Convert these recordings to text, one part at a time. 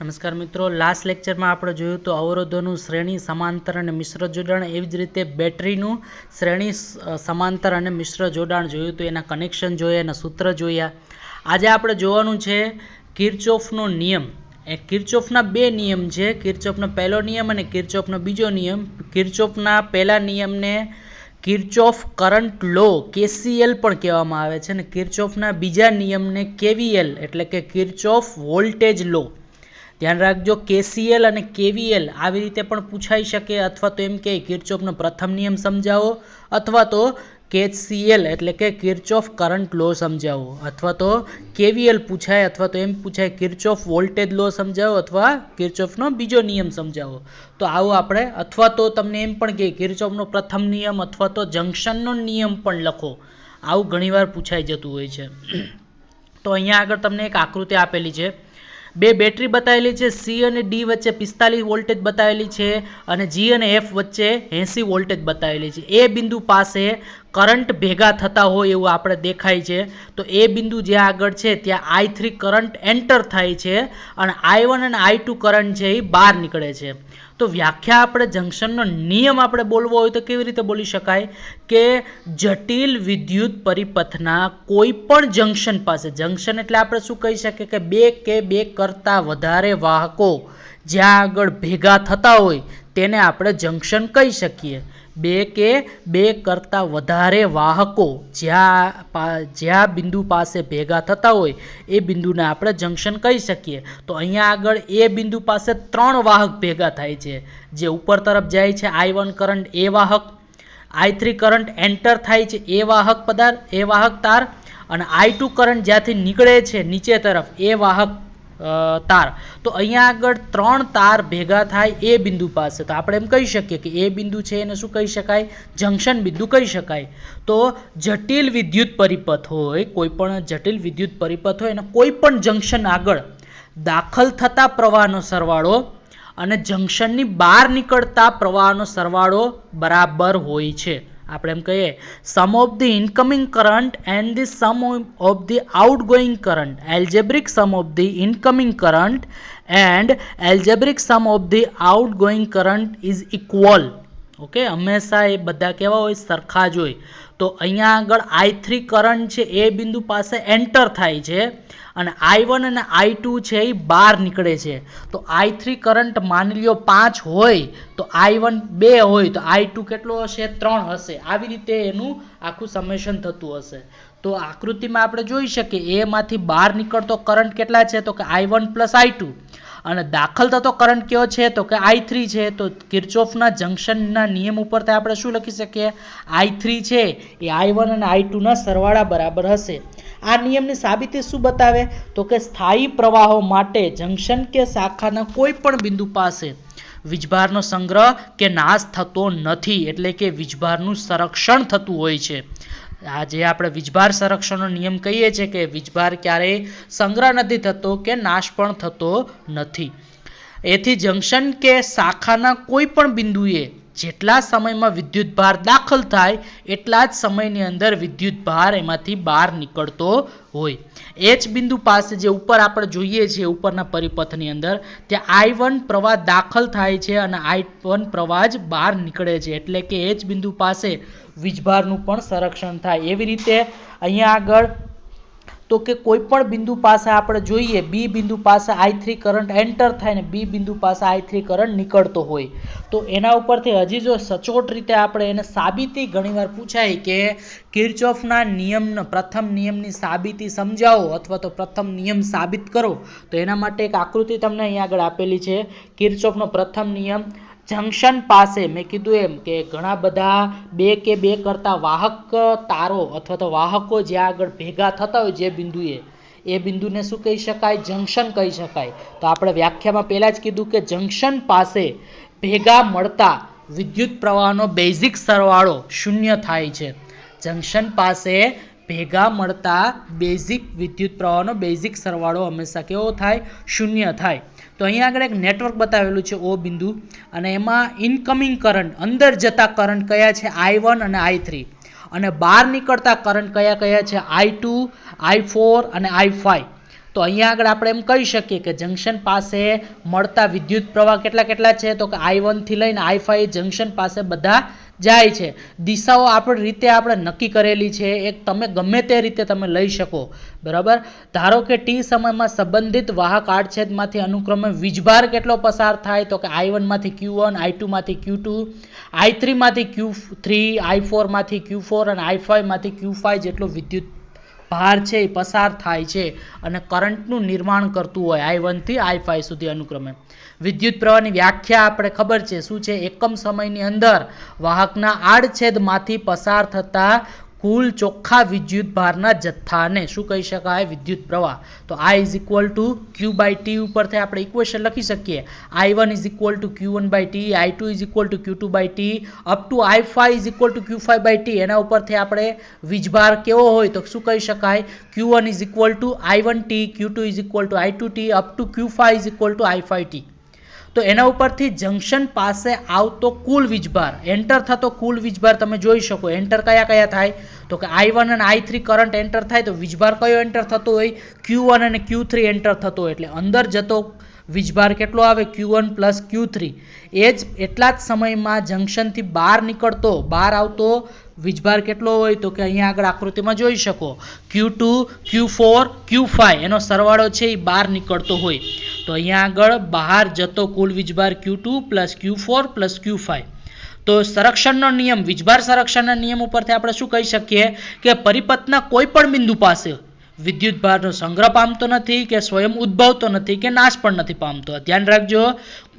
નમસ્કાર મિત્રો, લાસ્ટ લેક્ચરમાં આપણે જોયું તો અવરોધોનું શ્રેણી સમાંતર અને મિશ્ર જોડાણ, એવી જ રીતે બેટરીનું શ્રેણી સમાંતર અને મિશ્ર જોડાણ જોયું તો એના કનેક્શન જોયા, એના સૂત્ર જોયા. આજે આપણે જોવાનું છે કિર્ચોફનો નિયમ. એ કિર્ચોફના બે નિયમ છે, કિર્ચોફનો પહેલો નિયમ અને કિર્ચોફનો બીજો નિયમ. કિર્ચોફના પહેલા નિયમને કિર્ચોફ કરંટ લો KCL પણ કહેવામાં આવે છે અને કિર્ચોફના બીજા નિયમને KVL એટલે કે કિર્ચોફ વોલ્ટેજ લો. ધ્યાન રાખજો, KCL અને KVL આવી રીતે પણ પૂછાઈ શકે, અથવા તો એમ કે કિર્ચોફનો પ્રથમ નિયમ સમજાવો, અથવા તો KCL એટલે કે કિર્ચોફ કરંટ લો સમજાવો, અથવા તો KVL પૂછાય, અથવા તો એમ પૂછાય કિર્ચોફ વોલ્ટેજ લો સમજાવો, અથવા કિર્ચોફનો બીજો નિયમ સમજાવો. તો આવું આપણે, અથવા તો તમને એમ પણ કે કિર્ચોફનો પ્રથમ નિયમ અથવા તો જંક્શનનો નિયમ પણ લખો, આવું ઘણીવાર પૂછાઈ જતું હોય છે. તો અહીંયા આગળ તમને એક આકૃતિ આપેલી છે. બે બેટરી બતાવેલી છે, C અને D વચ્ચે 45 વોલ્ટેજ બતાવેલી છે અને G અને F વચ્ચે 80 વોલ્ટેજ બતાવેલી છે. એ બિંદુ પાસે કરંટ ભેગા થતા હોય એવું આપણે દેખાય છે. તો એ બિંદુ જ્યાં આગળ છે ત્યાં I3 કરંટ એન્ટર થાય છે અને I1 અને I2 કરંટ છે એ બહાર નીકળે છે. તો વ્યાખ્યા આપણે જંક્શનનો નિયમ આપણે બોલવો હોય તો કેવી રીતે બોલી શકાય કે જટિલ વિદ્યુત પરિપથના કોઈ પણ જંક્શન પાસે, જંક્શન એટલે આપણે શું કહી શકીએ કે બે કરતાં વધારે વાહકો જ્યાં આગળ ભેગા થતા હોય તેને આપણે જંક્શન કહી શકીએ. બે કરતાં વધારે વાહકો જ્યાં બિંદુ પાસે ભેગા થતા હોય એ બિંદુને આપણે જંક્શન કહી શકીએ. તો અહીંયા આગળ એ બિંદુ પાસે 3 વાહક ભેગા થાય છે. જે ઉપર તરફ જાય છે I1 કરંટ એ વાહક, I3 કરંટ એન્ટર થાય છે એ વાહક તાર, અને I2 કરંટ જ્યાંથી નીકળે છે નીચે તરફ એ વાહક તાર. તો અહીંયા આગળ 3 તાર ભેગા થાય એ બિંદુ પાસે. તો આપણે એમ કહી શકીએ કે એ બિંદુ છે એને શું કહી શકાય? જંક્શન બિંદુ કહી શકાય. તો જટિલ વિદ્યુત પરિપથ હોય, કોઈ પણ જટિલ વિદ્યુત પરિપથ હોય અને કોઈ પણ જંક્શન આગળ દાખલ થતા પ્રવાહનો સરવાળો અને જંક્શનની બહાર નીકળતા પ્રવાહનો સરવાળો બરાબર હોય છે. આપણે એમ કહીએ sum of the incoming current and the sum of the outgoing current, algebraic sum of the incoming current and algebraic sum of the outgoing current is equal. Okay, હંમેશા એ બધા કેવા હોય? સરખા જ હોય. તો અહીંયા આગળ I3 કરંટ છે એ બિંદુ પાસે એન્ટર થાય છે અને I1 અને I2 છે એ બહાર નીકળે છે. તો I3 કરંટ માની લ્યો 5 હોય તો I1 2 હોય તો I2 કેટલો હશે? 3 હશે. આવી રીતે એનું આખું સમેશન થતું હશે. તો આકૃતિમાં આપણે જોઈ શકીએ એમાંથી બહાર નીકળતો કરંટ કેટલા છે? તો કે I1 પ્લસ I2, અને દાખલ થતો કરંટ કયો છે? તો કે I3 છે. તો કિર્ચોફના જંક્શનના નિયમ ઉપરથી આપણે શું લખી શકીએ? I3 છે એ I1 અને I2 ના સરવાળા બરાબર હશે. આ નિયમની સાબિતી શું બતાવે? તો કે સ્થાયી પ્રવાહો માટે જંક્શન કે શાખાના કોઈ પણ બિંદુ પાસે વીજભારનો સંગ્રહ કે નાશ થતો નથી, એટલે કે વીજભારનું સંરક્ષણ થતું હોય છે. આ જે આપણે વીજભાર સંરક્ષણનો નિયમ કહીએ છીએ કે વીજભાર ક્યારેય સંગ્રહ નથી થતો કે નાશ પણ થતો નથી. એથી જંક્શન કે શાખાના કોઈ પણ બિંદુએ જેટલા સમયમાં વિદ્યુતભાર દાખલ થાય એટલા જ સમયની અંદર વિદ્યુતભાર એમાંથી બહાર નીકળતો હોય. એ જ બિંદુ પાસે જે ઉપર આપણે જોઈએ છીએ ઉપરના પરિપથની અંદર, ત્યાં I1 પ્રવાહ દાખલ થાય છે અને I1 પ્રવાહ જ બહાર નીકળે છે, એટલે કે એ જ બિંદુ પાસે વીજભારનું પણ સંરક્ષણ થાય. એવી રીતે અહીંયા આગળ તો કે કોઈ પણ બિંદુ પાસે આપણે જોઈએ B બિંદુ પાસે I3 કરંટ એન્ટર થાય ને B બિંદુ પાસે I3 કરંટ નીકળતો હોય, તો એના ઉપરથી હજી જો સચોટ રીતે આપણે એને સાબિતી ઘણીવાર પૂછાય કે કિર્ચોફના નિયમનો પ્રથમ નિયમની સાબિતી સમજાવો અથવા તો પ્રથમ નિયમ સાબિત કરો. તો એના માટે એક આકૃતિ તમને અહીંયા આગળ આપેલી છે. કિર્ચોફનો પ્રથમ નિયમ, જંક્શન પાસે મેં કીધું એમ કે ઘણા બધા બે કરતા વાહક તારો અથવા તો વાહકો જ્યાં આગળ ભેગા થતા હોય જે બિંદુએ, એ બિંદુને શું કહી શકાય? જંક્શન કહી શકાય. તો આપણે વ્યાખ્યામાં પહેલા જ કીધું કે જંક્શન પાસે ભેગા મળતા વિદ્યુત પ્રવાહનો બેઝિક સરવાળો 0 થાય છે. જંક્શન પાસે ભેગા મળતા બેઝિક વિદ્યુત પ્રવાહનો બેઝિક સરવાળો હંમેશા કેવો થાય? 0 થાય. તો અહીંયા આગળ એક નેટવર્ક બતાવેલું છે O બિંદુ, અને એમાં ઇનકમિંગ કરંટ, અંદર જતા કરંટ કયા છે? I1 અને I3, અને બહાર નીકળતા કરંટ કયા છે? I2, I4 અને I5. તો અહીંયા આગળ આપણે એમ કહી શકીએ કે જંક્શન પાસે મળતા વિદ્યુત પ્રવાહ કેટલા છે તો કે I1 થી લઈને I5 જંક્શન પાસે બધા જાય છે. દિશાઓ આપણી રીતે આપણે નક્કી કરેલી છે, એક તમે ગમે તે રીતે તમે લઈ શકો, બરાબર. ધારો કે t સમયમાં સંબંધિત વાહક આડછેદમાંથી અનુક્રમે વીજભાર કેટલો પસાર થાય તો કે I1 માંથી Q1, I2 માંથી Q2, I3 માંથી Q3, I4 માંથી Q4 અને I5 માંથી Q5 જેટલો વિદ્યુત ભાર છે એ પસાર થાય છે અને કરંટનું નિર્માણ કરતું હોય I1 થી I5 સુધી અનુક્રમે. વિદ્યુત પ્રવાહની વ્યાખ્યા આપણે ખબર છે શું છે, એકમ સમયની અંદર વાહકના આડછેદમાંથી પસાર થતા કુલ ચોખ્ખા વિદ્યુત ભારના જથ્થાને શું કહી શકાય, વિદ્યુત પ્રવાહ. તો I is equal to Q/T ઉપરથી આપણે ઇક્વેશન લખી શકીએ. I1 is equal to Q1/T, I2 is equal to Q2/T up to I5 is equal to Q5/T. એના ઉપરથી આપણે વીજભાર કેવો હોય તો શું કહી શકાય, Q1 is equal to I1T, Q2 is equal to I2T up to Q5 is equal to I5T. તો એના ઉપરથી જંક્શન પાસે આવતો કુલ વીજભાર, એન્ટર થતો કુલ વીજભાર તમે જોઈ શકો. એન્ટર કયા થાય તો કે I1 અને I3 કરંટ એન્ટર થાય તો વીજભાર કયો એન્ટર થતો હોય, Q1 અને Q3 એન્ટર થતો હોય, એટલે અંદર જતો વીજભાર કેટલો આવે, Q1 પ્લસ Q3. એટલા જ સમયમાં જંક્શનથી બહાર આવતો વીજભાર કેટલો હોય તો કે અહીંયા આગળ આકૃતિમાં જોઈ શકો Q2, Q4, Q5 એનો સરવાળો છે એ બહાર નીકળતો હોય. તો અહીંયા આગળ બહાર જતો કુલ વીજભાર Q2 plus Q4 plus Q5. તો સંરક્ષણનો નિયમ, વીજભાર સંરક્ષણના નિયમ ઉપરથી આપણે શું કહી શકીએ કે પરિપથના કોઈ પણ બિંદુ પાસે વિદ્યુત ભારનો સંગ્રહ પામતો નથી કે સ્વયં ઉદ્ભવતો નથી કે નાશ પણ નથી પામતો. ધ્યાન રાખજો,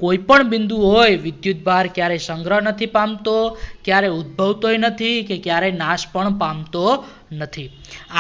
કોઈ પણ બિંદુ હોય વિદ્યુત ભાર ક્યારેય સંગ્રહ નથી પામતો, ક્યારેય ઉદ્ભવતોય નથી કે ક્યારેય નાશ પણ પામતો નથી.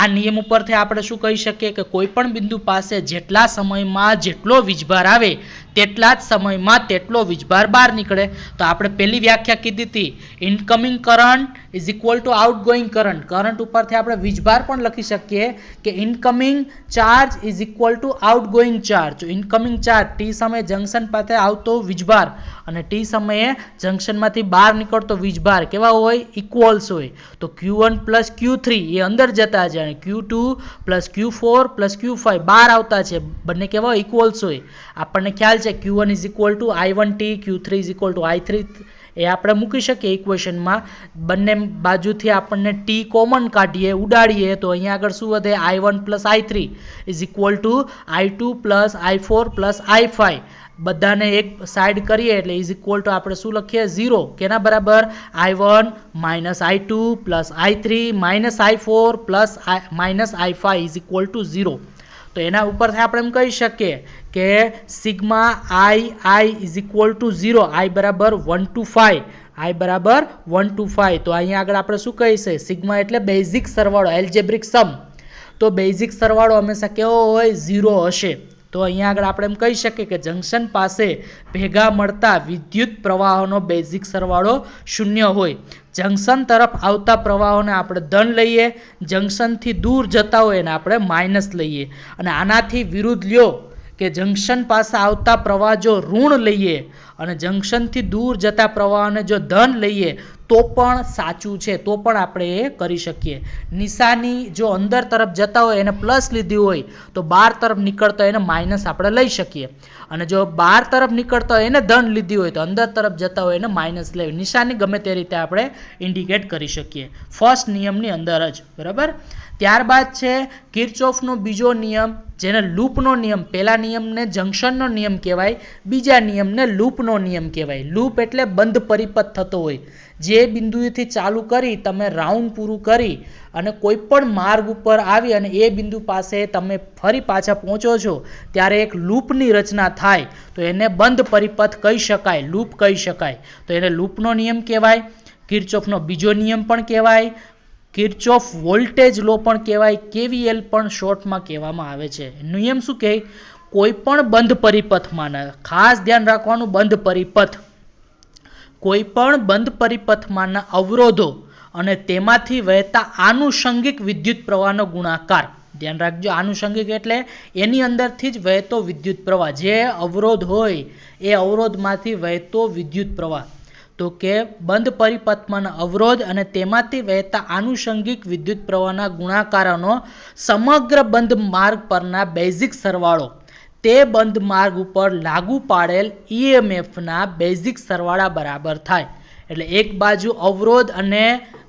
આ નિયમ ઉપરથી આપણે શું કહી શકીએ કે કોઈ પણ બિંદુ પાસે જેટલા સમયમાં જેટલો વીજભાર આવે તેટલા જ સમયમાં તેટલો વીજભાર બહાર નીકળે. તો આપણે પહેલી વ્યાખ્યા કીધી હતી, incoming current is equal two outgoing current. Current ઉપરથી આપણે વીજભાર પણ લખી શકીએ કે incoming charge is equal two outgoing charge. Incoming charge T સમયે જંક્શન પાસે આવતો વીજભાર અને ટી સમયે જંક્શનમાંથી બહાર નીકળતો વીજભાર કેવા હોય, ઇક્વલ્સ હોય. તો Q1 પ્લસ Q3 એ અંદર જતા છે અને Q2 plus Q4 plus Q5 બહાર આવતા છે, બંને કેવા ઇક્વલ્સ હોય. આપણને ખ્યાલ છે Q1 is equal two I1T, Q3 is equal to I3 એ આપણે મૂકી શકીએ ઇક્વેશનમાં. બંને બાજુથી આપણને ટી કોમન કાઢીએ, ઉડાડીએ તો અહીંયા આગળ શું વધે, I1 plus I3 is equal to I2 plus I4 plus I5. બધાને એક સાઈડ કરીએ એટલે ઇઝ ઇક્વલ ટુ આપણે શું લખીએ, 0. કેના બરાબર, I1 minus I2 plus I3 minus I4 plus minus I5 is equal two 0. તો એના ઉપરથી આપણે એમ કહી શકીએ કે sigma I is equal two 0, I બરાબર 1 to 5, I બરાબર 1 to 5. તો અહીંયા આગળ આપણે શું કહીશું, સિગ્મા એટલે બેઝિક સરવાળો, એલ્જેબ્રિક સમ. તો બેઝિક સરવાળો હંમેશા કેવો હોય, 0 હશે. તો અહીંયા આગળ આપણે એમ કહી શકીએ કે જંક્શન પાસે ભેગા મળતા વિદ્યુત પ્રવાહોનો બેઝિક સરવાળો 0 હોય. જંક્શન તરફ આવતા પ્રવાહોને આપણે ધન લઈએ, જંક્શનથી દૂર જતા હોય એને આપણે માઇનસ લઈએ. અને આનાથી વિરુદ્ધ લ્યો કે જંક્શન પાસે આવતા પ્રવાહ જો ઋણ લઈએ અને જંક્શનથી દૂર જતા પ્રવાહને જો ધન લઈએ તો પણ સાચું છે, તો પણ આપણે એ કરી શકીએ. નિશાની જો અંદર તરફ જતા હોય એને પ્લસ લીધી હોય તો બહાર તરફ નીકળતા એને માઇનસ આપણે લઈ શકીએ. અને જો બહાર તરફ નીકળતા હોય એને ધન લીધી હોય તો અંદર તરફ જતા હોય એને માઇનસ લેવી. નિશાની ગમે તે રીતે આપણે ઇન્ડિકેટ કરી શકીએ ફર્સ્ટ નિયમની અંદર જ, બરાબર. ત્યારબાદ છે કિર્ચોફનો બીજો નિયમ, જેને લૂપનો નિયમ. પહેલા નિયમને જંક્શનનો નિયમ કહેવાય, બીજા નિયમને લૂપનો નિયમ કહેવાય. લૂપ એટલે બંધ પરિપથ થતો હોય. જે બિંદુએથી ચાલુ કરી તમે રાઉન્ડ પૂરું કરી અને કોઈ પણ માર્ગ ઉપર આવી અને એ બિંદુ પાસે તમે ફરી પાછા પહોંચો છો ત્યારે એક લૂપની રચના થાય તો એને બંધ પરિપથ કહી શકાય, લૂપ કહી શકાય. તો એને લૂપનો નિયમ કહેવાય. કિર્ચોફનો બીજો નિયમ પણ કહેવાય, કિર્ચોફ વોલ્ટેજ લો પણ કહેવાય, KVL પણ શોર્ટમાં કહેવામાં આવે છે. નિયમ શું કહે, કોઈ પણ બંધ પરિપથમાં, ખાસ ધ્યાન રાખવાનું, બંધ પરિપથ, કોઈ પણ બંધ પરિપથમાંના અવરોધો અને તેમાંથી વહેતા આનુષંગિક વિદ્યુત પ્રવાહનો ગુણાકાર. ધ્યાન રાખજો, આનુષંગિક એટલે એની અંદરથી જ વહેતો વિદ્યુત પ્રવાહ, જે અવરોધ હોય એ અવરોધમાંથી વહેતો વિદ્યુત પ્રવાહ. તો કે બંધ પરિપથમાંના અવરોધ અને તેમાંથી વહેતા આનુષંગિક વિદ્યુત પ્રવાહના ગુણાકારોનો સમગ્ર બંધ માર્ગ પરના બેઝિક સરવાળો તે બંધ માર્ગ ઉપર લાગુ પાડેલ EMFના બેઝિક સરવાળા બરાબર થાય. એટલે એક બાજુ અવરોધ અને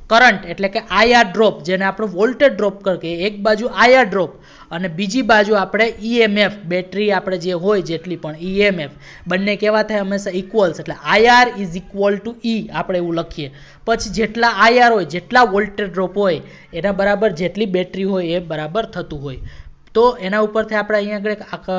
કરંટ એટલે કે આઈઆર ડ્રોપ, જેને આપણે વોલ્ટેજ ડ્રોપ કહીએ, એક બાજુ આઈઆર ડ્રોપ અને બીજી બાજુ આપણે EMF, બેટરી આપણે જે હોય જેટલી પણ EMF, બંને કેવા થાય હંમેશા ઇક્વલ્સ. એટલે IR is equal two E આપણે એવું લખીએ. પછી જેટલા આઈઆર હોય, જેટલા વોલ્ટેજ ડ્રોપ હોય એના બરાબર જેટલી બેટરી હોય એ બરાબર થતું હોય. તો એના ઉપરથી આપણે અહીંયા આગળ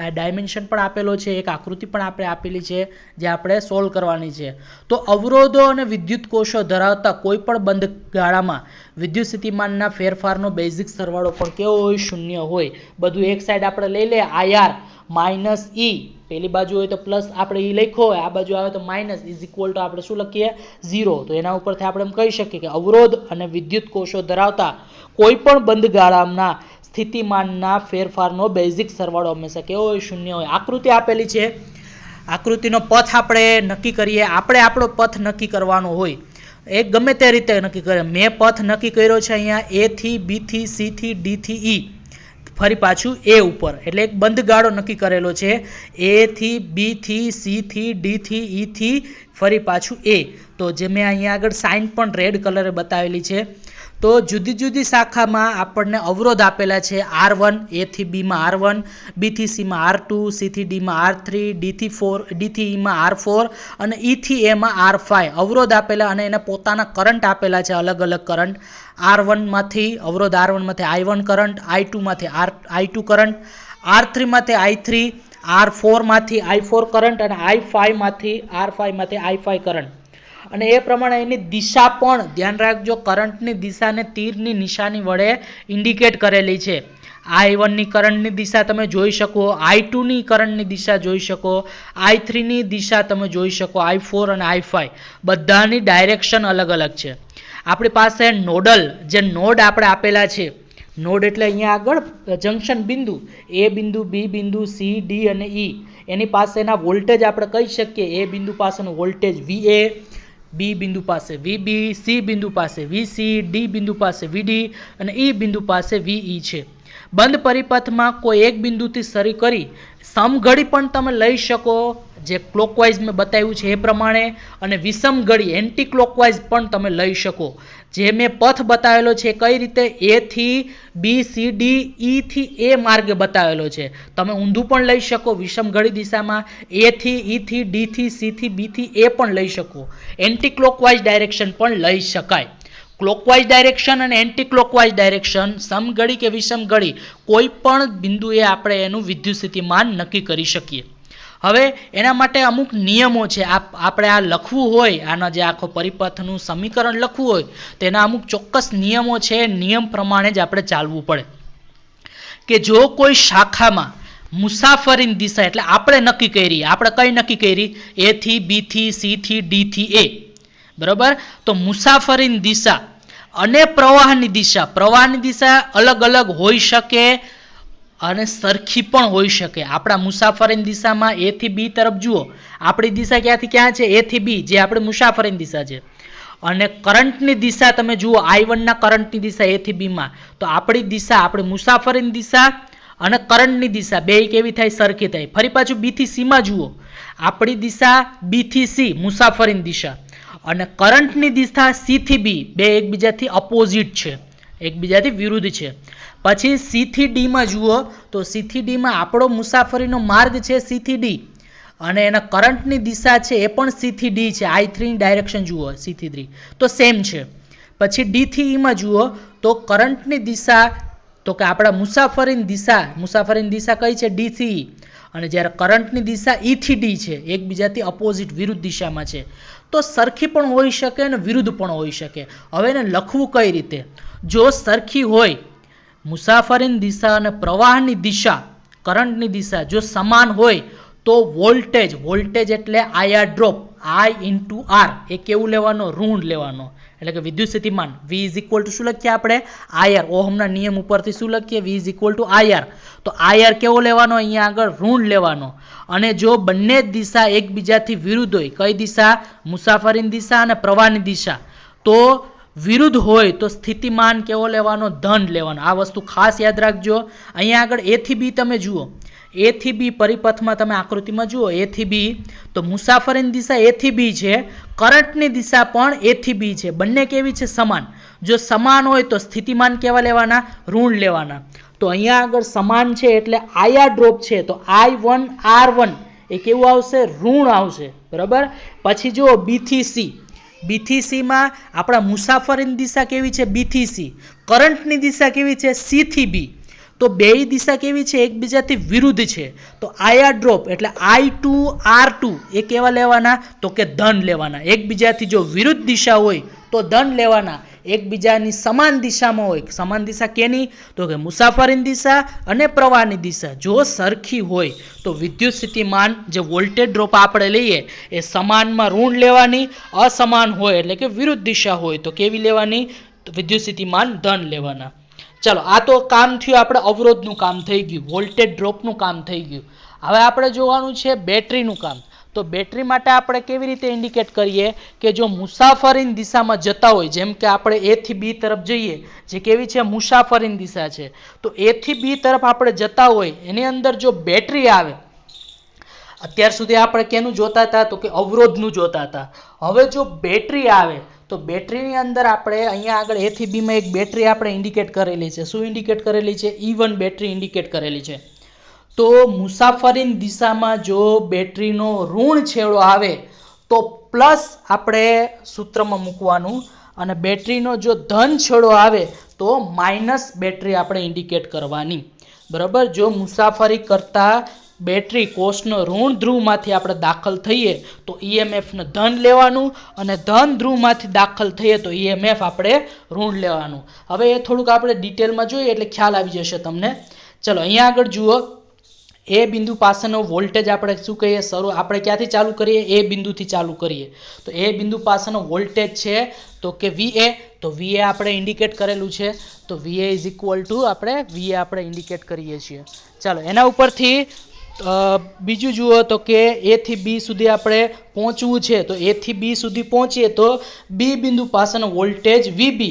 ડાયમેન્શન પણ આપેલો છે, એક આકૃતિ પણ આપણે આપેલી છે જે આપણે સોલ્વ કરવાની છે. તો અવરોધો અને વિદ્યુત કોષો ધરાવતા કોઈ પણ બંધ ગાળામાં વિદ્યુત સ્થિતિમાનના ફેરફારનો બેઝિક સરવાળો પણ કેવો હોય? શૂન્ય હોય. બધું એક સાઈડ આપણે લઈ લે, આઈઆર માઇનસ E, પેલી બાજુ હોય તો પ્લસ આપણે E લખ્યો હોય, આ બાજુ આવે તો માઇનસ, ઇઝ ઇક્વલ ટુ આપણે શું લખીએ? 0. તો એના ઉપરથી આપણે એમ કહી શકીએ કે અવરોધ અને વિદ્યુત કોષો ધરાવતા કોઈ પણ બંધ ગાળાના સ્થિતિમાનના ફેરફારનો બેઝિક સરવાળો હંમેશા કેવો હોય? શૂન્ય હોય. આકૃતિ આપેલી છે, આકૃતિનો પથ આપણે નક્કી કરીએ. આપણે આપણો પથ નક્કી કરવાનો હોય, એક ગમે તે રીતે નક્કી કરે. મેં પથ નક્કી કર્યો છે અહીંયા A થી B થી C થી D થી E, ફરી પાછું A ઉપર, એટલે એક બંધ ગાળો નક્કી કરેલો છે A થી B થી C થી D થી E થી ફરી પાછું A. તો જે મેં અહીંયા આગળ સાઇન પણ રેડ કલરે બતાવેલી છે. તો જુદી જુદી શાખામાં આપણને અવરોધ આપેલા છે R1, A થી B માં R1, B થી C માં R2, C થી D માં R3, D થી E માં R4 અને E થી A માં R5 અવરોધ આપેલા, અને એના પોતાના કરંટ આપેલા છે, અલગ અલગ કરંટ. R1 માંથી અવરોધ R1 માંથી I1 કરંટ, I2 માંથી I2 કરંટ, R3 માંથી I3, R4 માંથી I4 કરંટ અને I5 માંથી R5 માંથી I5 કરંટ. અને એ પ્રમાણે એની દિશા પણ ધ્યાન રાખજો, કરંટની દિશાને તીરની નિશાની વડે ઇન્ડિકેટ કરેલી છે. I1 ની કરંટની દિશા તમે જોઈ શકો, I2 ની કરંટની દિશા જોઈ શકો, I3 ની દિશા તમે જોઈ શકો, I4 અને I5 બધાની ડાયરેક્શન અલગ અલગ છે. આપણી પાસે નોડલ જે નોડ આપણે આપેલા છે, નોડ એટલે અહીંયા આગળ જંકશન બિંદુ, A બિંદુ, B બિંદુ, C, D અને E, એની પાસેના વોલ્ટેજ આપણે કહી શકીએ. A બિંદુ પાસેનું વોલ્ટેજ VA, B બિંદુ પાસે VB, C બિંદુ પાસે VC, D બિંદુ પાસે VD અને E બિંદુ પાસે VE છે. બંધ પરિપથમાં કોઈ એક બિંદુથી શરૂ કરી સમઘડી પણ તમે લઈ શકો, જે ક્લોકવાઇઝ મેં બતાવ્યું છે એ પ્રમાણે, અને વિષમ ઘડી એન્ટી ક્લોકવાઇઝ પણ તમે લઈ શકો. જે મેં પથ બતાવેલો છે કઈ રીતે, A થી B, C, D, E થી A માર્ગે બતાવેલો છે. તમે ઊંધું પણ લઈ શકો વિષમ ઘડી દિશામાં, A થી E થી D થી C થી B થી A પણ લઈ શકો. એન્ટી ક્લોકવાઇઝ ડાયરેક્શન પણ લઈ શકાય. ક્લોકવાઇઝ ડાયરેક્શન અને એન્ટી ક્લોકવાઇઝ ડાયરેક્શન, સમઘડી કે વિષમ ઘડી, કોઈ પણ બિંદુએ આપણે એનું વિદ્યુત સ્થિતિમાન નક્કી કરી શકીએ. હવે એના માટે અમુક નિયમો છે. આપણે આ લખવું હોય, આના જે આખો પરિપથનું સમીકરણ લખવું હોય તેના અમુક ચોક્કસ નિયમો છે. નિયમ પ્રમાણે જ આપણે ચાલવું પડે. કે જો કોઈ શાખામાં મુસાફરીની દિશા, એટલે આપણે નક્કી કરી, આપણે કઈ નક્કી કરી? A થી B થી C થી D થી A, બરાબર. તો મુસાફરીની દિશા અને પ્રવાહની દિશા અલગ અલગ હોઈ શકે અને સરખી પણ હોઈ શકે. આપણા મુસાફરીની દિશામાં A થી B તરફ જુઓ, આપણી દિશા ક્યાંથી ક્યાં છે? A થી B, જે આપણી મુસાફરીની દિશા છે. અને કરંટની દિશા તમે જુઓ, I1 ના કરંટની દિશા A થી B માં, તો આપણી દિશા, આપણી મુસાફરીની દિશા અને કરંટની દિશા બે કેવી થાય? સરખી થાય. ફરી પાછું B થી C માં જુઓ, આપણી દિશા B થી C મુસાફરીની દિશા, અને કરંટની દિશા C થી B, બે એકબીજાથી અપોઝિટ છે, એકબીજાથી વિરુદ્ધ છે. પછી C થી D માં જુઓ, તો C થી D માં આપણો મુસાફરીનો માર્ગ છે C થી D, અને એના કરંટની દિશા છે એ પણ C થી D છે. I3 ની ડાયરેક્શન જુઓ, C થી D તો સેમ છે. પછી D થી E માં જુઓ, તો કરંટની દિશા, તો કે આપણા મુસાફરીની દિશા કઈ છે? D થી E, અને જ્યારે કરંટની દિશા E થી D છે, એકબીજાથી અપોઝિટ વિરુદ્ધ દિશામાં છે. તો સરખી પણ હોઈ શકે અને વિરુદ્ધ પણ હોઈ શકે. હવે એને લખવું કઈ રીતે? જો સરખી હોય, મુસાફરીની દિશા અને પ્રવાહની દિશા, કરંટની દિશા જો સમાન હોય, તો વોલ્ટેજ એટલે IR drop, I into R એ કેવું લેવાનો? ઋણ લેવાનો. એટલે કે વિદ્યુત સ્થિતિમાન V ઇઝ ઇક્વલ ટુ શું લખીએ આપણે? IR. ઓહમના નિયમ ઉપરથી શું લખીએ? V is equal two IR. તો IR કેવો લેવાનો? અહીંયા આગળ ઋણ લેવાનો. અને જો બંને દિશા એકબીજાથી વિરુદ્ધ હોય, કઈ દિશા? મુસાફરીની દિશા અને પ્રવાહની દિશા. તો વિરુદ્ધ હોય તો સ્થિતિમાન કેવો લેવાનો? ધન લેવાનો. આ વસ્તુ ખાસ યાદ રાખજો. અહીંયા આગળ A થી B તમે જુઓ, A થી B પરિપથમાં તમે આકૃતિમાં જુઓ, A થી B તો મુસાફરીની દિશા A થી B છે, કરંટની દિશા પણ A થી B છે. બંને કેવી છે? સમાન. જો સમાન હોય તો સ્થિતિમાન કેવા લેવાના? ઋણ લેવાના. તો અહીંયા આગળ સમાન છે એટલે IR ડ્રોપ છે તો I1 R1 એ કેવું આવશે? ઋણ આવશે. બરાબર. પછી જુઓ B થી C, B થી C માં આપણા મુસાફરીની દિશા કેવી છે? B થી C. કરંટની દિશા કેવી છે? C થી B. તો બેય દિશા કેવી છે? એકબીજાથી વિરુદ્ધ છે. તો IR ડ્રોપ એટલે I2 R2 એ કેવા લેવાના? તો કે ધન લેવાના. એકબીજાથી જો વિરુદ્ધ દિશા હોય તો ધન લેવાના. એકબીજાની સમાન દિશામાં હોય, સમાન દિશા કેની? તો કે મુસાફરીની દિશા અને પ્રવાહની દિશા જો સરખી હોય તો વિદ્યુત સ્થિતિમાન જે વોલ્ટેજ ડ્રોપ આપણે લઈએ એ સમાનમાં ઋણ લેવાની, અસમાન હોય એટલે કે વિરુદ્ધ દિશા હોય તો કેવી લેવાની? વિદ્યુત સ્થિતિમાન ધન લેવાના. ચલો, આ તો કામ થયું આપણે અવરોધનું કામ થઈ ગયું, વોલ્ટેજ ડ્રોપનું કામ થઈ ગયું. હવે આપણે જોવાનું છે બેટરીનું કામ. તો બેટરી માટે આપણે કેવી રીતે ઇન્ડિકેટ કરીએ કે જો મુસાફરીની દિશામાં જતા હોય, જેમ કે આપણે A થી B તરફ જઈએ, જે કેવી છે? મુસાફરીની દિશા છે. તો A થી B તરફ આપણે જતા હોય એની અંદર જો બેટરી આવે, અત્યાર સુધી આપણે કેનું જોતા હતા? તો કે અવરોધનું જોતા હતા. હવે જો બેટરી આવે તો બેટરીની અંદર આપણે અહીંયા આગળ A થી B માં એક બેટરી આપણે ઇન્ડિકેટ કરેલી છે. શું ઇન્ડિકેટ કરેલી છે? E1 બેટરી ઇન્ડિકેટ કરેલી છે. તો મુસાફરીની દિશામાં જો બેટરીનો ઋણ છેડો આવે તો પ્લસ આપણે સૂત્રમાં મૂકવાનું, અને બેટરીનો જો ધન છેડો આવે તો માઇનસ બેટરી આપણે ઇન્ડિકેટ કરવાની. બરાબર. જો મુસાફરી કરતા બેટરી કોષનો ઋણ ધ્રુવમાંથી આપણે દાખલ થઈએ તો EMF ને ધન લેવાનું, અને ધન ધ્રુવમાંથી દાખલ થઈએ તો EMF આપણે ઋણ લેવાનું. હવે એ થોડુંક આપણે ડિટેલમાં જોઈએ એટલે ખ્યાલ આવી જશે તમને. ચલો, અહીંયા આગળ જુઓ, એ બિંદુ પાસેનો વોલ્ટેજ આપણે શું કહીએ? શરૂ આપણે ક્યાંથી ચાલુ કરીએ? એ બિંદુથી ચાલુ કરીએ. તો એ બિંદુ પાસેનો વોલ્ટેજ છે તો કે VA. તો VA આપણે ઇન્ડિકેટ કરેલું છે. તો VA ઇઝ ઇક્વલ ટુ આપણે VA આપણે ઇન્ડિકેટ કરીએ છીએ. ચાલો, એના ઉપરથી બીજું જુઓ તો કે A થી B સુધી આપણે પહોંચવું છે. તો A થી B સુધી પહોંચીએ તો B બિંદુ પાસેનો voltage VB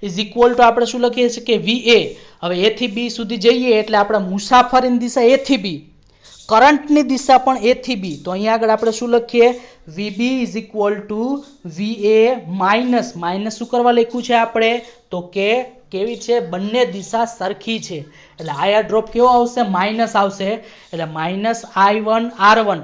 is equal to આપણે શું લખીએ છીએ? કે VA. હવે A થી B સુધી જઈએ એટલે આપણે મુસાફરીની દિશા A થી B, કરંટની દિશા પણ A થી B. તો અહીંયા આગળ આપણે શું લખીએ? VB is equal two VA minus, minus શું કરવા લખ્યું છે આપણે? તો કે કેવી છે? બંને દિશા સરખી છે એટલે IR ડ્રોપ કેવો આવશે? માઇનસ આવશે. એટલે માઇનસ I1 R1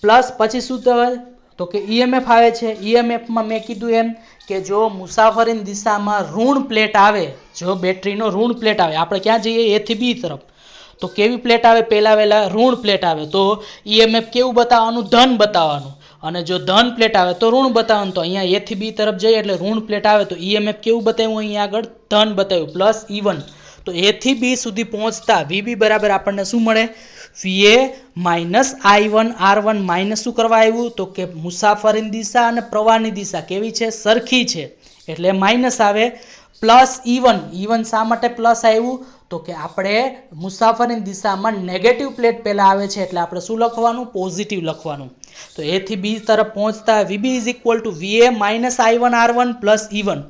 પ્લસ પછી શું થશે? તો કે EMF આવે છે. EMF માં મેં કીધું એમ કે જો મુસાફરીની દિશામાં ઋણ પ્લેટ આવે, જો બેટરીનો ઋણ પ્લેટ આવે, આપણે ક્યાં જઈએ? A થી B તરફ. તો કેવી પ્લેટ આવે? પહેલા વહેલા ઋણ પ્લેટ આવે તો EMF કેવું બતાવવાનું? ધન બતાવવાનું. અને જો ધન પ્લેટ આવે તો ઋણ બતાવવાનું. તો અહીંયા A થી B તરફ જઈએ એટલે ઋણ પ્લેટ આવે તો EMF કેવું બતાવ્યું? અહીંયા આગળ ધન બતાવ્યું, પ્લસ E1. તો A થી B સુધી પહોંચતા VB બરાબર આપણને શું મળે? VA minus I1 R1 minus શું કરવા આવ્યું? તો કે મુસાફરીની દિશા અને પ્રવાહની દિશા કેવી છે? સરખી છે એટલે માઇનસ આવે, પ્લસ E1. E1 શા માટે પ્લસ આવ્યું? તો કે આપણે મુસાફરીની દિશામાં નેગેટિવ પ્લેટ પહેલા આવે છે એટલે આપણે શું લખવાનું? પોઝિટિવ લખવાનું. તો A થી B તરફ પહોંચતા VB is equal two VA minus I1 R1 plus E1.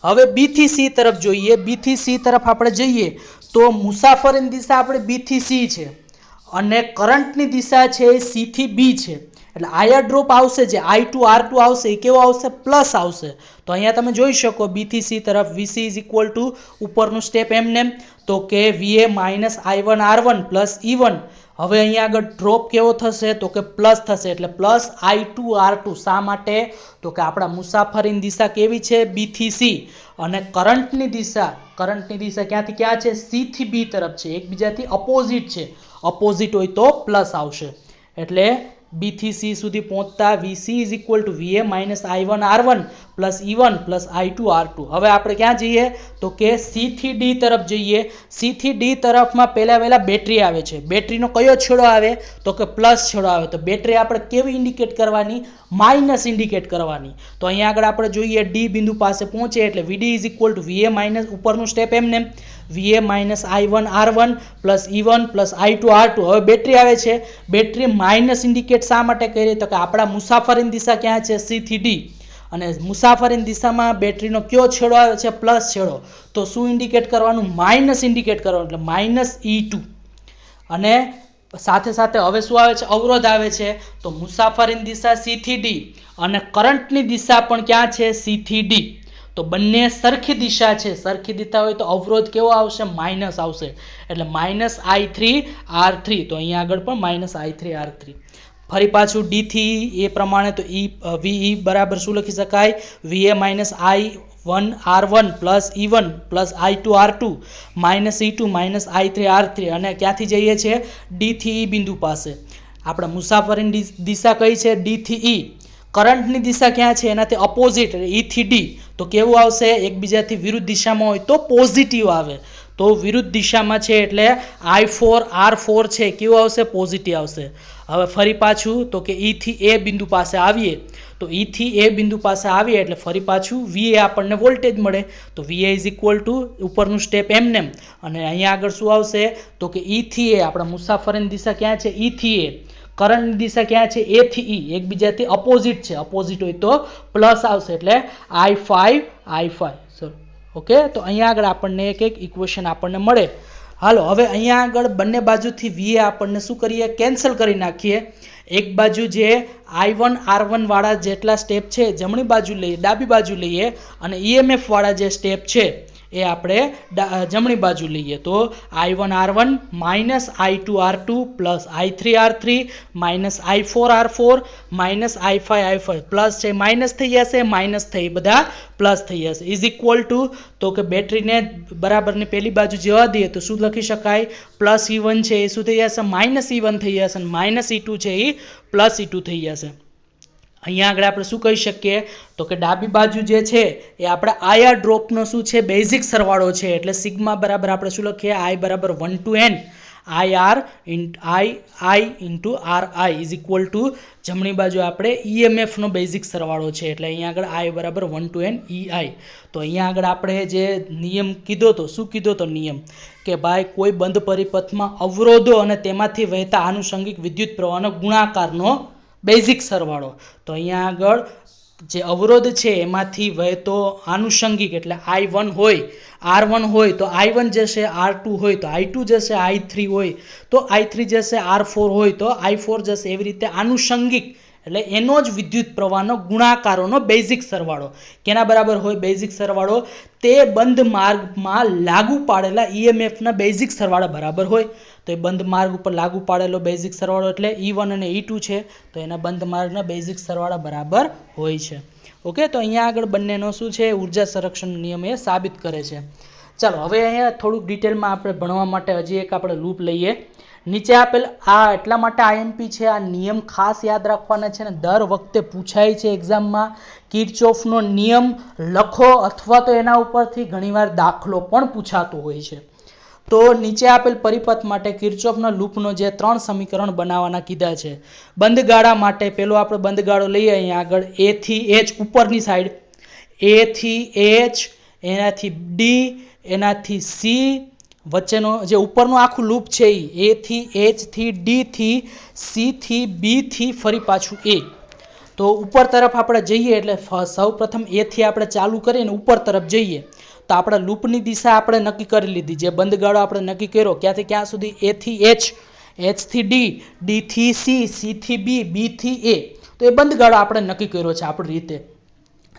હવે B થી C તરફ જોઈએ. B થી C તરફ આપણે જઈએ તો મુસાફરીની દિશા આપણે B થી C છે અને કરંટની દિશા છે C થી B છે. એટલે IR ડ્રોપ આવશે, જે I2 R2 આવશે એ કેવો આવશે? પ્લસ આવશે. તો અહીંયા તમે જોઈ શકો B થી C તરફ VC ઇઝ ઇક્વલ ટુ ઉપરનું સ્ટેપ એમને તો કે VA minus I1 R1 plus E1. હવે અહીંયા આગળ ડ્રોપ કેવો થશે? તો કે પ્લસ થશે એટલે પ્લસ I2 R2. શા માટે? તો કે આપણા મુસાફરીની દિશા કેવી છે? B થી C, અને કરંટની દિશા ક્યાંથી ક્યાં છે? C થી B તરફ છે, એકબીજાથી અપોઝિટ છે. અપોઝિટ હોય તો પ્લસ આવશે. એટલે B થી C સુધી પહોંચતા VC is equal two VA minus I1 R1 plus E1 plus I2 R2. હવે આપણે ક્યાં જઈએ તો કે C થી D તરફ જઈએ. C થી D તરફમાં પહેલા બેટરી આવે છે. બેટરીનો કયો છેડો આવે તો કે પ્લસ છેડો આવે. તો બેટરી આપણે કેવી ઇન્ડિકેટ કરવાની? માઇનસ ઇન્ડિકેટ કરવાની. તો અહીંયા આગળ આપણે જોઈએ D બિંદુ પાસે પહોંચે એટલે VD is equal two VA minus ઉપરનું સ્ટેપ એમને VA minus I1 R1 plus E1 plus I2 R2. હવે બેટરી આવે છે. બેટરી માઇનસ ઇન્ડિકેટ શા માટે કરી? તો કે આપણા મુસાફરીની દિશા ક્યાં છે? C થી D. અને મુસાફરીની દિશામાં બેટરીનો કયો છેડો આવે છે? પ્લસ છેડો. તો શું ઇન્ડિકેટ કરવાનું? માઇનસ ઇન્ડિકેટ કરવાનું એટલે માઇનસ E2. અને સાથે સાથે હવે શું આવે છે? અવરોધ આવે છે. તો મુસાફરીની દિશા C થી D અને કરંટની દિશા પણ ક્યાં છે? C થી D. તો બંને સરખી દિશા છે. સરખી દિશા હોય તો અવરોધ કેવો આવશે? માઇનસ આવશે. એટલે માઇનસ I3 R3. તો અહીંયા આગળ પણ માઇનસ I3 R3. ફરી પાછું D થી એ પ્રમાણે તો VE બરાબર શું લખી શકાય? VA minus I1 R1 plus E1 plus I2 R2 minus E2 minus I3 R3. અને ક્યાંથી જઈએ છીએ? D થી E બિંદુ પાસે. આપણા મુસાફરીની દિશા કઈ છે? D થી E. કરંટની દિશા ક્યાં છે? એનાથી અપોઝિટ E થી D. તો કેવું આવશે? એકબીજાથી વિરુદ્ધ દિશામાં હોય તો પોઝિટિવ આવે. તો વિરુદ્ધ દિશામાં છે એટલે I4 R4 છે કેવું આવશે? પોઝિટિવ આવશે. હવે ફરી પાછું તો કે E થી A બિંદુ પાસે આવીએ. તો E થી A બિંદુ પાસે આવીએ એટલે ફરી પાછું VA આપણને વોલ્ટેજ મળે. તો VA ઇઝ ઇક્વલ ટુ ઉપરનું સ્ટેપ એમને અને અહીંયા આગળ શું આવશે તો કે E થી A. આપણા મુસાફરીની દિશા ક્યાં છે? E થી A. કરંટની દિશા ક્યાં છે? A થી E. એકબીજાથી અપોઝિટ છે. અપોઝિટ હોય તો પ્લસ આવશે એટલે I5 સર. ઓકે, તો અહીંયા આગળ આપણને એક ઇક્વેશન આપણને મળે. હાલો હવે અહીંયા આગળ બંને બાજુથી VA આપણને શું કરીએ? કેન્સલ કરી નાખીએ. એક બાજુ જે I1 R1 વાળા જેટલા સ્ટેપ છે જમણી બાજુ લઈએ, ડાબી બાજુ લઈએ અને EMF વાળા જે સ્ટેપ છે એ આપણે જમણી બાજુ લઈએ. તો I1 R1 minus I2 R2 plus I3 R3 minus I4 R4 minus I5 plus છે માઇનસ થઈ જશે, માઇનસ થઈ બધા પ્લસ થઈ જશે ઇઝ ઇક્વલ ટુ તો કે બેટરીને બરાબરની પેલી બાજુ જવા દઈએ તો શું લખી શકાય? પ્લસ E1 છે એ શું થઈ જશે? માઇનસ E1 થઈ જશે અને માઇનસ E2 છે એ પ્લસ E2 થઈ જશે. અહીંયા આગળ આપણે શું કહી શકીએ તો કે ડાબી બાજુ જે છે એ આપણે આયર ડ્રોપનો શું છે? બેઝિક સરવાળો છે. એટલે સિગ્મા બરાબર આપણે શું લખીએ? I બરાબર 1 to n IR into RI is equal two જમણી બાજુ આપણે EMF નો બેઝિક સરવાળો છે. એટલે અહીંયા આગળ I બરાબર 1 to n EI. તો અહીંયા આગળ આપણે જે નિયમ કીધો તો શું કીધો તો નિયમ કે ભાઈ કોઈ બંધ પરિપથમાં અવરોધો અને તેમાંથી વહેતા આનુષંગિક વિદ્યુત પ્રવાહનો ગુણાકારનો બેઝિક સરવાળો. તો અહીંયા આગળ જે અવરોધ છે એમાંથી વહેતો આનુષંગિક એટલે I1 હોય R1 હોય તો I1 જશે, R2 હોય તો I2 જશે, I3 હોય તો I3 જશે, R4 હોય તો I4 જશે. એવી રીતે આનુષંગિક એટલે એનો જ વિદ્યુત પ્રવાહનો ગુણાકારોનો બેઝિક સરવાળો કેના બરાબર હોય? બેઝિક સરવાળો તે બંધ માર્ગમાં લાગુ પાડેલા EMFના બેઝિક સરવાળા બરાબર હોય. તો એ બંધ માર્ગ ઉપર લાગુ પાડેલો બેઝિક સરવાળો એટલે E1 અને E2 છે તો એના બંધ માર્ગના બેઝિક સરવાળા બરાબર હોય છે. ઓકે, તો અહીંયા આગળ બંનેનો શું છે? ઉર્જા સંરક્ષણ નિયમ એ સાબિત કરે છે. ચાલો હવે અહીંયા થોડુંક ડિટેલમાં આપણે ભણવા માટે હજી એક આપણે લૂપ લઈએ. નીચે આપેલ આ એટલા માટે IMP છે, આ નિયમ ખાસ યાદ રાખવાના છે ને દર વખતે પૂછાય છે એક્ઝામમાં. કિર્ચોફનો નિયમ લખો અથવા તો એના ઉપરથી ઘણીવાર દાખલો પણ પૂછાતો હોય છે. તો નીચે આપેલ પરિપથ માટે કિર્ચોફના લૂપનો જે 3 સમીકરણ બનાવવાના કીધા છે. બંધ ગાળા માટે પેલો આપણે બંધ ગાળો લઈએ અહીંયા આગળ A થી H ઉપરની સાઈડ, A થી H એનાથી D એનાથી C વચ્ચેનો જે ઉપરનું આખું લૂપ છે એ A થી H થી D થી C થી B થી ફરી પાછું A. તો ઉપર તરફ આપણે જઈએ એટલે સૌ પ્રથમ A થી આપણે ચાલુ કરીને ઉપર તરફ જઈએ તો આપણા લૂપની દિશા આપણે નક્કી કરી લીધી. જે બંધ ગાળો આપણે નક્કી કર્યો ક્યાંથી ક્યાં સુધી? A થી H, H થી D, D થી C, C થી B, B થી A. તો એ બંધ ગાળો આપણે નક્કી કર્યો છે આપણી રીતે.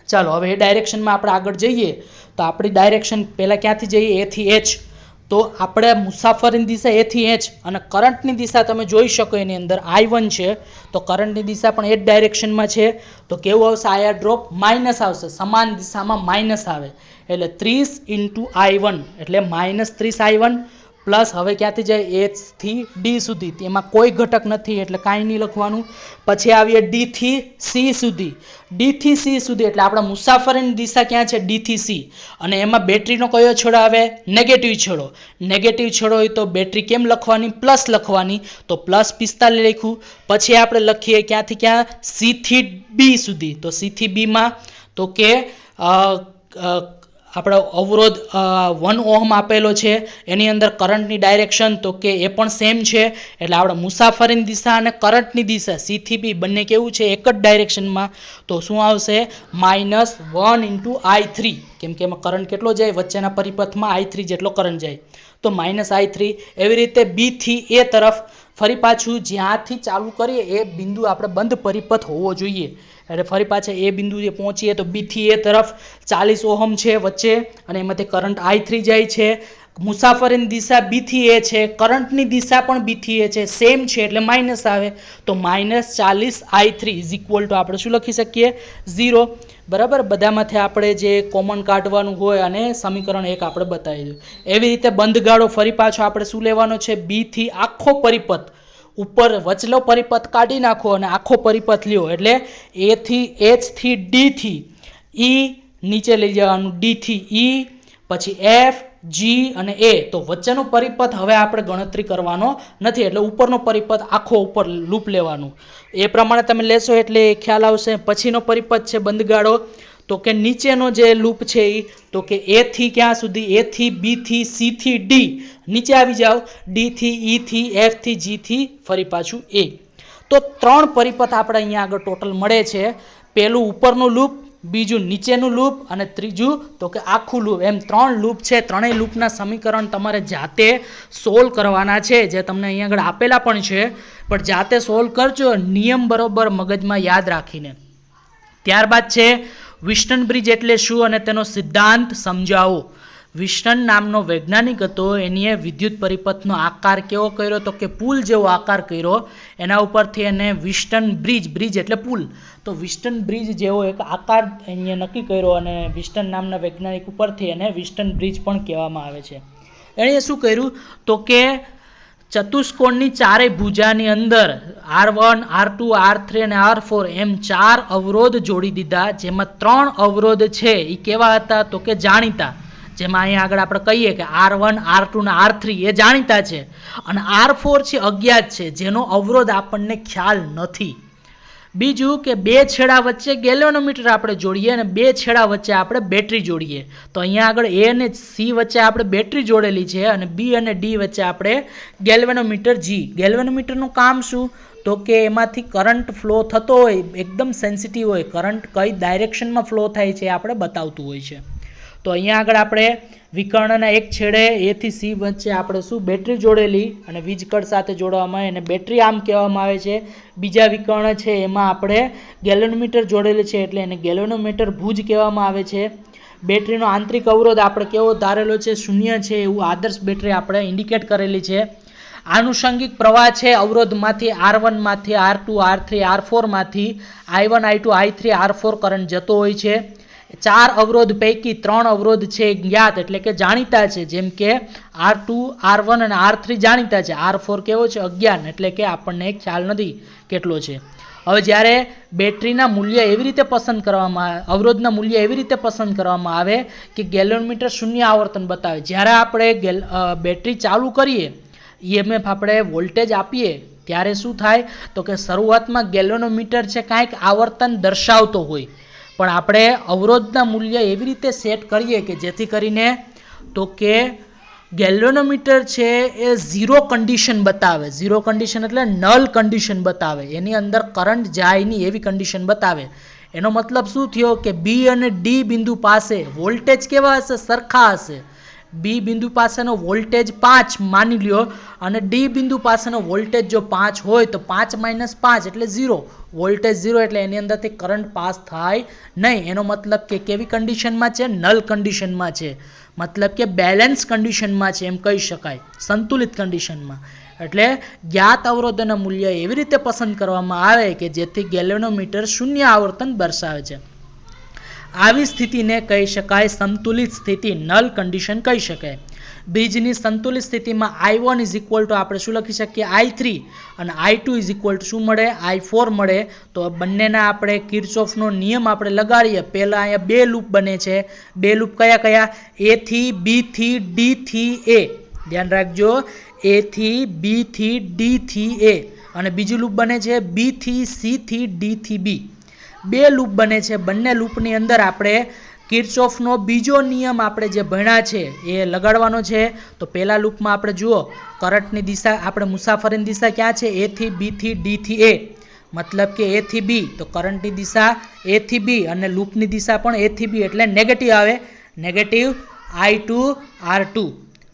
ચાલો હવે એ ડાયરેક્શનમાં આપણે આગળ જઈએ તો આપણી ડાયરેક્શન પહેલા ક્યાંથી જઈએ? A થી H. તો આપણે મુસાફરીની દિશા A થી H અને કરંટની દિશા તમે જોઈ શકો એની અંદર I1 છે તો કરંટની દિશા પણ એ જ ડાયરેક્શનમાં છે. તો કેવું આવશે? આયર ડ્રોપ માઇનસ આવશે, સમાન દિશામાં માઇનસ આવે એટલે 30 into I1 એટલે -30 I1 પ્લસ હવે ક્યાંથી જાય H થી D સુધી, એમાં કોઈ ઘટક નથી એટલે કાંઈ નહીં લખવાનું. પછી આવીએ D થી C સુધી. D થી C સુધી એટલે આપણા મુસાફરીની દિશા ક્યાં છે? D થી C. અને એમાં બેટરીનો કયો છેડો આવે? નેગેટિવ છેડો. નેગેટિવ છેડો હોય તો બેટરી કેમ લખવાની? પ્લસ લખવાની. તો પ્લસ 45 લખ્યું. પછી આપણે લખીએ ક્યાંથી ક્યાં? C થી B સુધી. તો C થી B માં તો કે આપણો અવરોધ 1 ઓહમ આપેલો છે, એની અંદર કરંટની ડાયરેક્શન તો કે એ પણ સેમ છે, એટલે આપણે મુસાફરીની દિશા અને કરંટની દિશા C થી B બંને કેવું છે? એક જ ડાયરેક્શનમાં. તો શું આવશે? -1 × I3, કેમ કે એમાં કરંટ કેટલો જાય? વચ્ચેના પરિપથમાં I3 જેટલો કરંટ જાય, તો -I3. એવી રીતે B થી A તરફ ફરી પાછું જ્યાંથી ચાલુ કરીએ એ બિંદુ આપણે બંધ પરિપથ હોવો જોઈએ, એટલે ફરી પાછા એ બિંદુએ પહોંચીએ તો B થી A તરફ 40 ઓહમ છે વચ્ચે, અને એમાંથી કરંટ I3 જાય છે. મુસાફરીની દિશા B થી A છે, કરંટની દિશા પણ B થી A છે, સેમ છે એટલે માઇનસ આવે. તો -40 I3 = આપણે શું લખી શકીએ? 0. બરાબર. બધામાંથી આપણે જે કોમન કાઢવાનું હોય અને સમીકરણ 1 આપણે બતાવી દઉં. એવી રીતે બંધગાળો ફરી પાછો આપણે શું લેવાનો છે? B થી આખો પરિપથ ઉપર વચલો પરિપથ કાઢી નાખો અને આખો પરિપથ લ્યો, એટલે A થી H થી D થી E નીચે લઈ જવાનું, D થી E, પછી F, G અને A. તો વચ્ચેનો પરિપથ હવે આપણે ગણતરી કરવાનો નથી, એટલે ઉપરનો પરિપથ આખો ઉપર લૂપ લેવાનું. એ પ્રમાણે તમે લેશો એટલે ખ્યાલ આવશે. પછીનો પરિપથ છે બંધગાળો, તો કે નીચેનો જે લૂપ છે એ તો કે A થી ક્યાં સુધી? A થી B થી C થી D, નીચે આવી જાઓ, D થી E થી F થી G થી ફરી પાછું A. તો 3 પરિપથ આપણે અહીંયા આગળ ટોટલ મળે છે. પહેલું ઉપરનું લૂપ, બીજું નીચેનું લૂપ અને ત્રીજું તો કે આખું લૂપ. એમ 3 લૂપ છે. ત્રણેય લૂપના સમીકરણ તમારે જાતે સોલ્વ કરવાના છે, જે તમને અહીંયા આગળ આપેલા પણ છે, પણ જાતે સોલ્વ કરજો નિયમ બરોબર મગજમાં યાદ રાખીને. ત્યારબાદ છે વિસ્ટન બ્રિજ એટલે શું અને તેનો સિદ્ધાંત સમજાવો. વિસ્ટન નામનો વૈજ્ઞાનિક હતો, એની વિદ્યુત પરિપથનો આકાર કેવો કર્યો? તો કે પુલ જેવો આકાર કર્યો. એના ઉપરથી એને વિસ્ટન બ્રિજ, બ્રિજ એટલે પુલ, તો વિસ્ટન બ્રિજ જેવો એક આકાર અહીંયા નક્કી કર્યો અને વિસ્ટન નામના વૈજ્ઞાનિક ઉપરથી એને વિસ્ટન બ્રિજ પણ કહેવામાં આવે છે. એણે શું કર્યું? તો કે ચતુષ્કોણની ચારેય ભુજાની અંદર R1, R2, R3 અને R4 એમ 4 અવરોધ જોડી દીધા, જેમાં 3 અવરોધ છે એ કેવા હતા? તો કે જાણીતા. જેમાં અહીંયા આગળ આપણે કહીએ કે R1, R2 અને R3 એ જાણીતા છે, અને R4 છે અજ્ઞાત છે, જેનો અવરોધ આપણને ખ્યાલ નથી. બીજું કે બે છેડા વચ્ચે ગેલ્વેનોમીટર આપણે જોડીએ અને બે છેડા વચ્ચે આપણે બેટરી જોડીએ. તો અહીંયા આગળ A અને C વચ્ચે આપણે બેટરી જોડેલી છે અને B અને D વચ્ચે આપણે ગેલ્વેનોમીટર G. ગેલ્વેનોમીટરનું કામ શું? તો કે એમાંથી કરંટ ફ્લો થતો હોય, એકદમ સેન્સિટિવ હોય, કરંટ કઈ ડાયરેક્શનમાં ફ્લો થાય છે આપણે બતાવતું હોય છે. તો અહીંયા આગળ આપણે વિકર્ણના એક છેડે A થી C વચ્ચે આપણે શું? બેટરી જોડેલી અને વીજકળ સાથે જોડવામાં આવે અને બેટરી આમ કહેવામાં આવે છે. બીજા વિકર્ણ છે એમાં આપણે ગેલ્વેનોમીટર જોડેલી છે એટલે એને ગેલ્વેનોમીટર ભુજ કહેવામાં આવે છે. બેટરીનો આંતરિક અવરોધ આપણે કેવો ધારેલો છે? 0 છે, એવું આદર્શ બેટરી આપણે ઇન્ડિકેટ કરેલી છે. આનુષંગિક પ્રવાહ છે અવરોધમાંથી R1 માંથી R2, R3, R4 માંથી I1, I2, I3, R4 current જતો હોય છે. 4 અવરોધ પૈકી 3 અવરોધ છે જ્ઞાત એટલે કે જાણીતા છે, જેમ કે R2, R1 અને R3 જાણીતા છે. R4 કેવો છે? અજ્ઞાન, એટલે કે આપણને ખ્યાલ નથી કેટલો છે. હવે જ્યારે બેટરીના મૂલ્ય એવી રીતે પસંદ કરવામાં આવે, અવરોધના મૂલ્ય એવી રીતે પસંદ કરવામાં આવે કે ગેલ્વેનોમીટર 0 આવર્તન બતાવે. જ્યારે આપણે બેટરી ચાલુ કરીએ, EMF આપણે વોલ્ટેજ આપીએ ત્યારે શું થાય? તો કે શરૂઆતમાં ગેલ્વેનોમીટર છે કાંઈક આવર્તન દર્શાવતો હોય, પણ આપણે અવરોધના મૂલ્ય એવી રીતે સેટ કરીએ કે જેથી કરીને તો કે ગેલ્વેનોમીટર છે એ 0 કન્ડિશન બતાવે. 0 કન્ડિશન એટલે નલ કન્ડિશન બતાવે, એની અંદર કરંટ જાય નહીં એવી કન્ડિશન બતાવે. એનો મતલબ શું થયો? કે B અને D બિંદુ પાસે વોલ્ટેજ કેવા હશે? સરખા હશે. B બિંદુ પાસેનો વોલ્ટેજ 5 માની લ્યો અને D બિંદુ પાસેનો વોલ્ટેજ જો 5 હોય તો 5 - 5 એટલે 0. વોલ્ટેજ 0 એટલે એની અંદરથી કરંટ પાસ થાય નહીં. એનો મતલબ કે કેવી કન્ડિશનમાં છે? નલ કન્ડિશનમાં છે, મતલબ કે બેલેન્સ કન્ડિશનમાં છે એમ કહી શકાય, સંતુલિત કન્ડિશનમાં. એટલે જ્ઞાત અવરોધના મૂલ્ય એવી રીતે પસંદ કરવામાં આવે કે જેથી ગેલ્વેનોમીટર 0 આવર્તન દર્શાવે છે. આવી સ્થિતિને કહી શકાય સંતુલિત સ્થિતિ, નલ કન્ડિશન કહી શકાય. બ્રિજની સંતુલિત સ્થિતિમાં I1 ઇઝ ઇક્વલ ટુ આપણે શું લખી શકીએ I3 અને I2 ઇઝ ઇક્વલ ટુ શું મળે I4 મળે. તો બંનેના આપણે કિર્ચોફનો નિયમ આપણે લગાડીએ. પહેલાં અહીંયા બે લૂપ બને છે. બે લૂપ કયા કયા? A થી B થી D થી A. ધ્યાન રાખજો, A થી B થી D થી A. અને બીજું લૂપ બને છે B થી C થી D થી B. બે લૂપ બને છે. બંને લૂપની અંદર આપણે કિર્ચોફનો બીજો નિયમ આપણે જે ભણ્યા છે એ લગાડવાનો છે. તો પહેલા લૂપમાં આપણે જુઓ કરંટની દિશા, આપણે મુસાફરીની દિશા ક્યાં છે? A થી B થી D થી A. મતલબ કે A થી B, તો કરંટની દિશા A થી B અને લૂપની દિશા પણ A થી B એટલે નેગેટિવ આવે, નેગેટિવ I2 R2.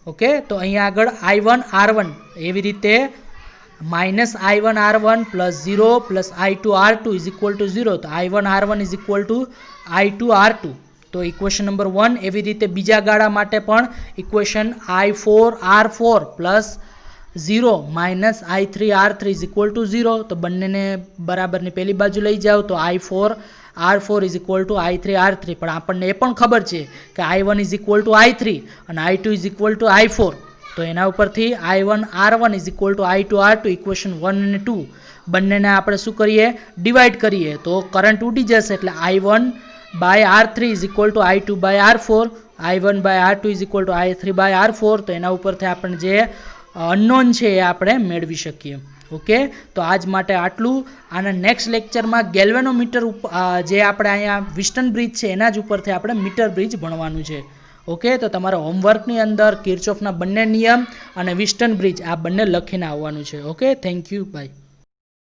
ઓકે, તો અહીંયા આગળ I1 R1 એવી રીતે -I1 R1 + 0 + I2 R2 is equal two 0. તો I1 R1 is equal to I2 R2. તો ઇક્વેશન નંબર 1. એવી રીતે બીજા ગાળા માટે પણ equation I4 R4 + 0 - I3 R3 is equal two 0. તો બંનેને બરાબરની પેલી બાજુ લઈ જાઓ તો I4 R4 is equal to I3 R3. પણ આપણને એ પણ ખબર છે કે I1 is equal to I3 અને I2 is equal two I4. તો એના ઉપરથી I1 R1 is equal to I2 R2 equation 1 અને 2 બંનેને આપણે શું કરીએ? ડિવાઈડ કરીએ. તો કરંટ ઉડી જશે એટલે I1 by R3 is equal to I2 by R4. I1 by R2 is equal to I3 by R4. તો એના ઉપરથી આપણે જે અનનોન છે એ આપણે મેળવી શકીએ. ઓકે, તો આજ માટે આટલું. આના નેક્સ્ટ લેક્ચરમાં ગેલ્વેનોમીટર જે આપણે અહીંયા વિસ્ટન બ્રિજ છે એના જ ઉપરથી આપણે મીટર બ્રિજ ભણવાનું છે. ઓકે, તો તમારા હોમવર્કની અંદર કિર્ચોફના બંને નિયમ અને વિસ્ટન બ્રિજ આ બંને લખીને આવવાનું છે. Okay, thank you, by.